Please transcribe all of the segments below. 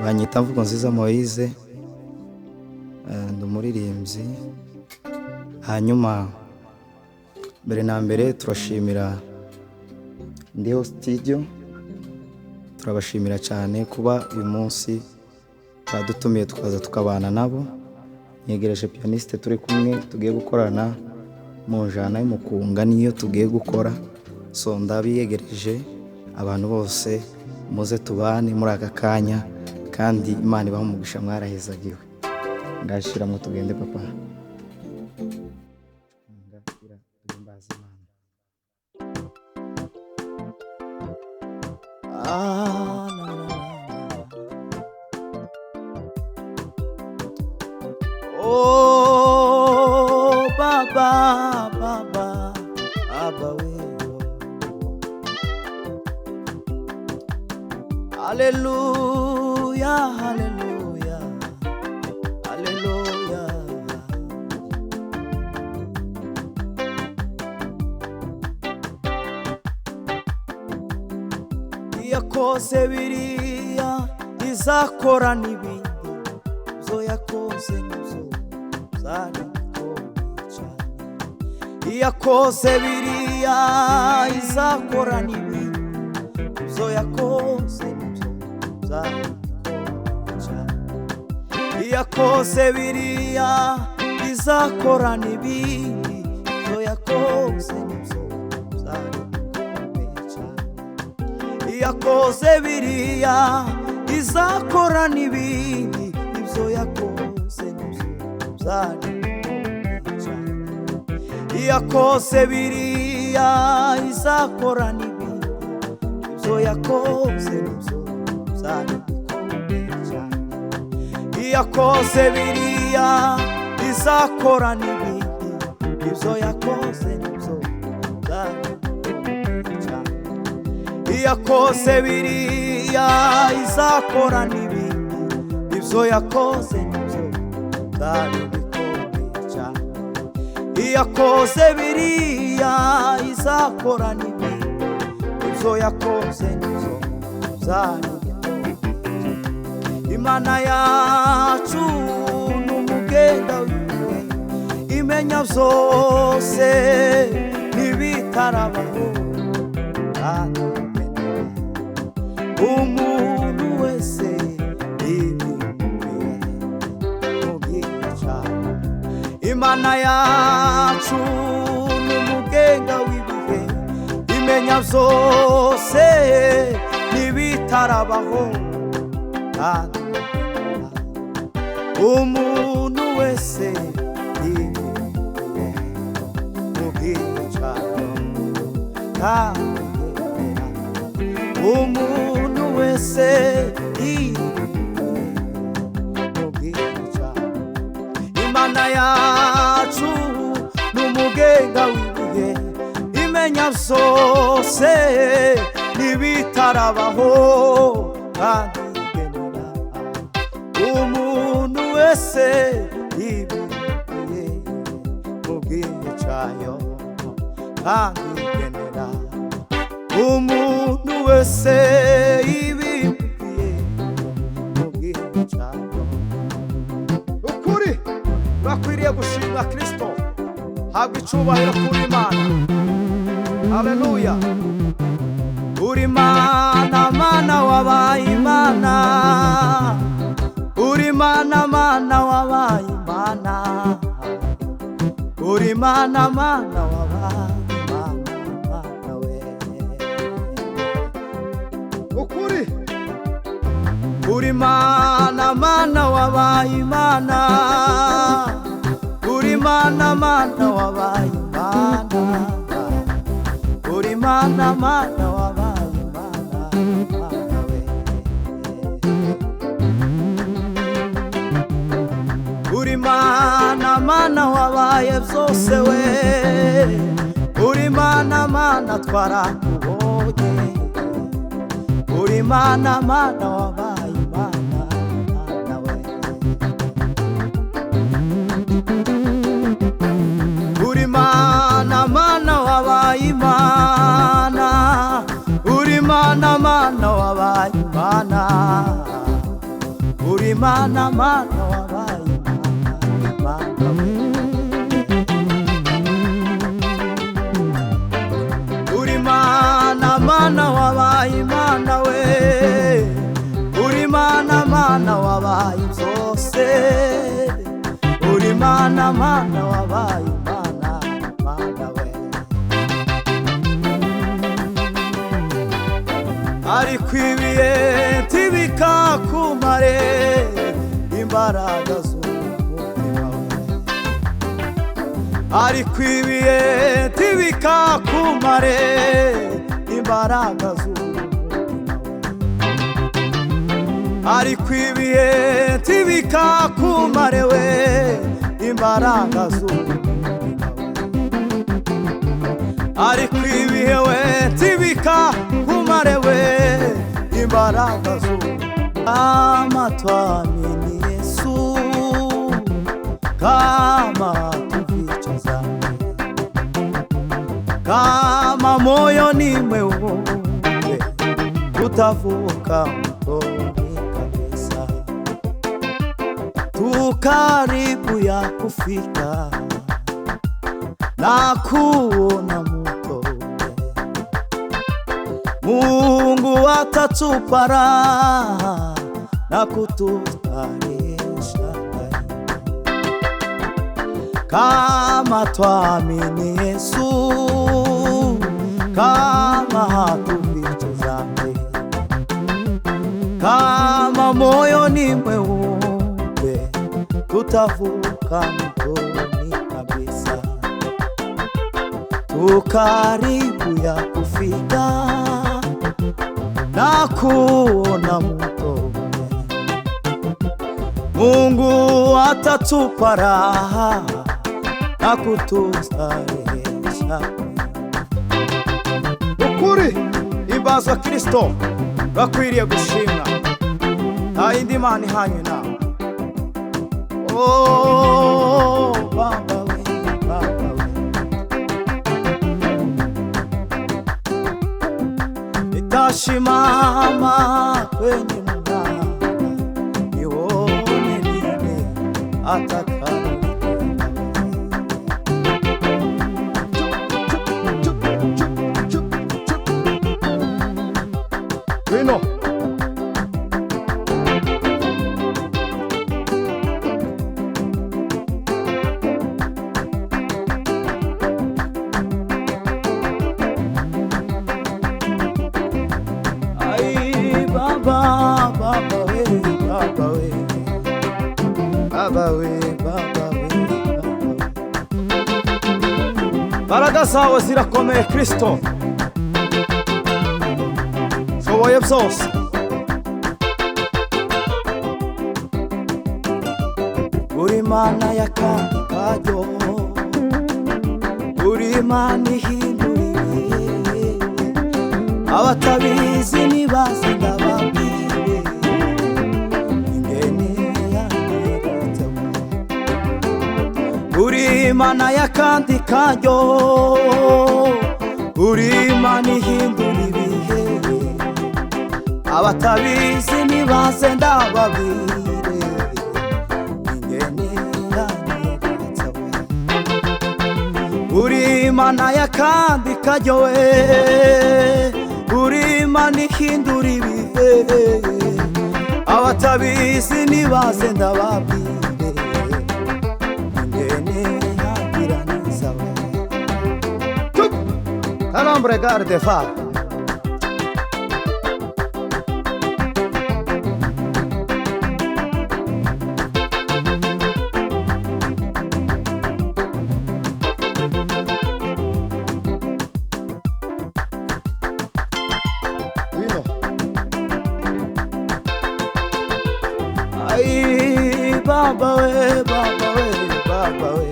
banyita Mvugo Nziza Moise, ndi umuririmbyi. Hanyuma mbere na mbere turashimira Ndiho Studio, turabashimira cyane kuba uyu munsi badutumiye tukaza tukabana nabo. Nyegereje pianiste turi kumwe tugiye gukorana mu njana y'umukunga niyo tugiye gukora, so ndabiyegereje abantu bose muze tubane muri aka kanya, kandi Imana ibahe umugisha, mwarahezagiwe. Ndashira mu tugende papa. Oh baba baba baba wewe, haleluya haleluya haleluya. Yakoze biriya izakora n'ibindi, zo yakoze nizo zari bikomeye cyane. Yakoze biriya izakora n'ibindi, zo yakoze nizo zari bikomeye cyane. Yakoze biriya izakora n'ibindi, zo yakoze nizo zari bikomeye cyane. Yakoze biriya izakora n'ibindi, ibyo yakoze nibyo zari bikomeye cyane. Yakoze biriya izakora n'ibindi, ibyo yakoze nibyo zari bikomeye cyane. Yakoze biriya izakora n'ibindi, ibyo yakoze nibyo zari bikomeye cyane. Yakoze biriya izakora n'ibindi, ibyo yakoze nibyo zari bikomeye cyane. Yakoze biriya izakora n'ibindi, ibyo yakoze nibyo zari bikomeye cyane. Imana yacu n'umugenda wiwe, imenya byose n'ibitarabaho, kandi umuntu wese ibimbuye mubwira cyane. Imana yacu n'umugenga w'ibihe, imenya byose n'ibitarabaho, kandi umuntu wese ibimbuye mubwira cyane. Kandi umuntu wese mubwira cyane. Imana yacu n'umugenga w'ibihe, imenya byose n'ibitarabaho, kandi igenera umuntu wese ibihe mubwira cyayo, kandi igenera umuntu wese ibimbiye mubwira cyayo. Ukuri bakwiriye gushimwa Kristo, habwa icyubahiro kuri Imana. Haleluya. Uri Mana, Mana wabaye Imana, uri Mana, Mana wabaye Imana, uri Mana, Mana wabaye Imana we. Ukuri uri Mana, Mana wabaye Imana, uri Mana, Mana wabaye Imana, uri Mana, Mana wabaye Imana we. Uri Mana, Mana wabaye byose we, uri Mana, Mana twarakubonye, uri Mana, Mana wabaye Imana we. Uri Mana, Mana wabaye Imana, uri Mana, Mana wabaye Imana, mana mana wabaye mana we. Uri mana mana wabaye mana we. Uri mana mana wabaye byose. Uri mana mana wabaye mana mana we. Ariko ibihe ntibikakumare imbaraga z'umutima we. Ariko ibihe ntibikakumare imbaraga z'umutima we. Ariko ibihe ntibikakumare we imbaraga z'umutima we. Ariko ibihe we ntibikakumare we imbaraga z'umutima. Twamini Yesu kama tuvichoza, kama moyo ni mweupe utavuka mtoni kabisa. Tu karibu ya kufika na kuona mtope. Mungu atatupa raha na kutustarisha kama twamini Yesu, kama hatuvichezane, kama moyo ni mweupe tutavuka mtoni kabisa. Tu karibu ya kufika na kuona mtope. Mungu atatupa raha na kutustarehesha. Ukuri ibazwa Kristo bakwiriye gushimwa, nta yindi mana ihanye nawe. Oh Baba we, Baba we. Nitasimama kwenye mnara nione lile atakalo. Wino Baba, Baba we, Baba we, Baba we, Baba we, Baraga zawe zirakomeye Kristo, shoboye byose. Uri mana y'akandi karyo, uri mana ihinduriye, abatabizi nibaze ndababwire ingene yanyerekewe. Uri mana y'akandi karyo, uri mana ihindura ibihe, abatabizi nibaze ndababwire ingene yanyerekewe. Uri mana y'akandi karyo we, uri mana ihindura ibihe, abatabizi nibaze ndababwire ingene yagira neza we. Alambre garde fa Baba we, Baba we, Baba we.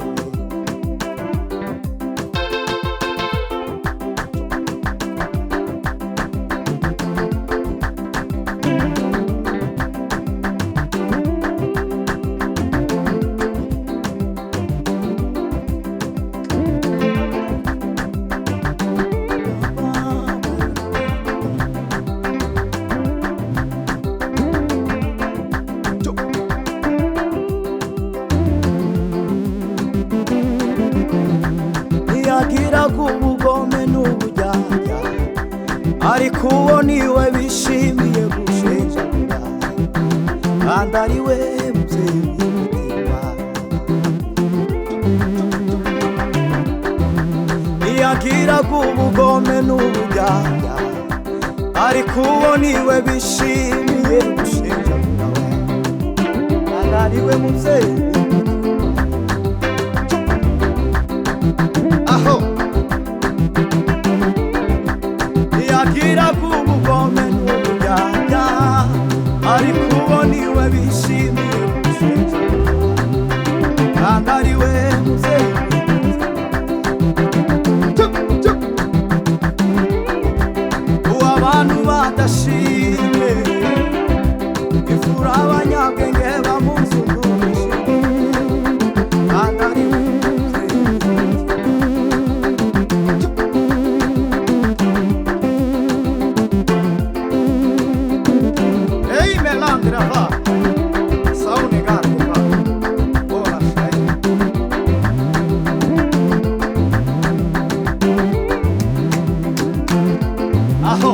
ntiyagiraga ubugome n'uburyarya, ariko uwo niwe bishimiye gushenjagura, kandi ari we mubyeyi w'umutima. Ntiyagiraga ubugome n'uburyarya, ariko uwo niwe bishimiye gushenjagura, kandi ari we mubyeyi. Aho ntiyagiraga ubugome n'uburyarya, ariko uwo niwe bishimiye gushenjagura, kandi ari we mubyeyi. Abantu badashimye ifura abanyabwenge bamuzungurije, kandi ari we Ei melandra va saune garte va ora sai aho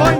Oi,